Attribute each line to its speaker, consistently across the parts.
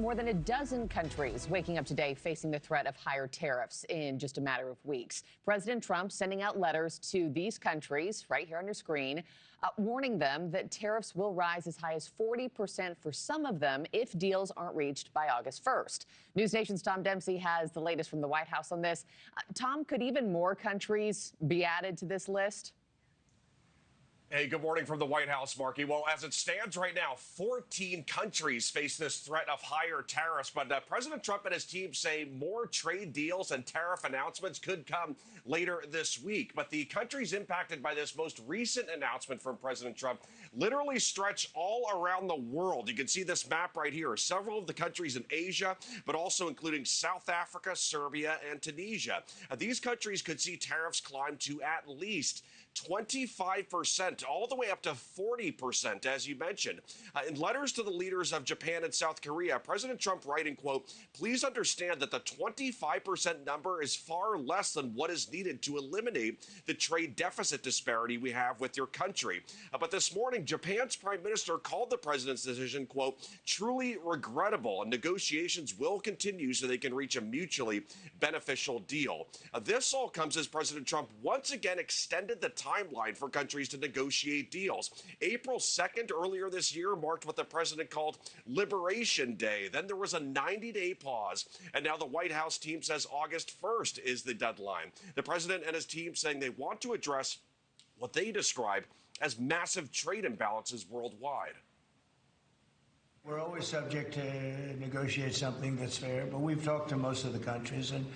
Speaker 1: more than a dozen countries waking up today facing the threat of higher tariffs in just a matter of weeks. President Trump sending out letters to these countries right here on your screen, warning them that tariffs will rise as high as 40% for some of them if deals aren't reached by August 1st. NewsNation's Tom Dempsey has the latest from the White House on this. Tom, could even more countries be added to this list?
Speaker 2: Hey, good morning from the White House, Markie. Well, as it stands right now, 14 countries face this threat of higher tariffs. But President Trump and his team say more trade deals and tariff announcements could come later this week. But the countries impacted by this most recent announcement from President Trump literally stretch all around the world. You can see this map right here. Several of the countries in Asia, but also including South Africa, Serbia, and Tunisia. These countries could see tariffs climb to at least 25%, all the way up to 40%, as you mentioned. In letters to the leaders of Japan and South Korea, President Trump writing, quote, "Please understand that the 25% number is far less than what is needed to eliminate the trade deficit disparity we have with your country." But this morning, Japan's prime minister called the president's decision, quote, "truly regrettable, and negotiations will continue so they can reach a mutually beneficial deal." This all comes as President Trump once again extended the timeline for countries to negotiate deals. April 2nd earlier this year marked what the president called Liberation Day. Then there was a 90-day pause, and now the White House team says August 1st is the deadline. The president and his team saying they want to address what they describe as massive trade imbalances worldwide.
Speaker 3: We're always subject to negotiate something that's fair, but we've talked to most of the countries, and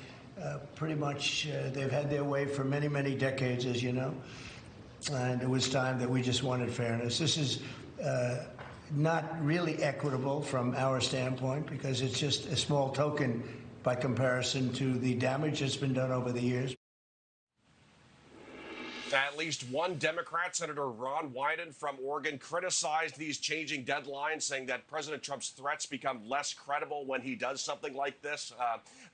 Speaker 3: pretty much they've had their way for many, many decades, as you know, and it was time that we just wanted fairness. This is not really equitable from our standpoint because it's just a small token by comparison to the damage that's been done over the years.
Speaker 2: At least one Democrat, Senator Ron Wyden from Oregon, criticized these changing deadlines, saying that President Trump's threats become less credible when he does something like this.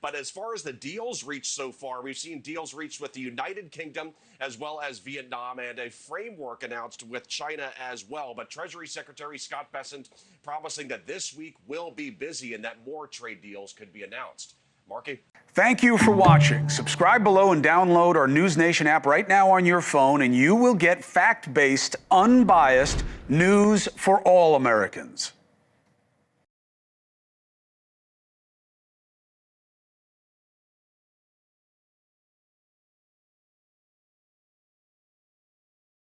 Speaker 2: But as far as the deals reached so far, we've seen deals reached with the United Kingdom as well as Vietnam, and a framework announced with China as well. But Treasury Secretary Scott Bessent promising that this week will be busy and that more trade deals could be announced. Markie?
Speaker 4: Thank you for watching. Subscribe below and download our NewsNation app right now on your phone, and you will get fact-based, unbiased news for all Americans.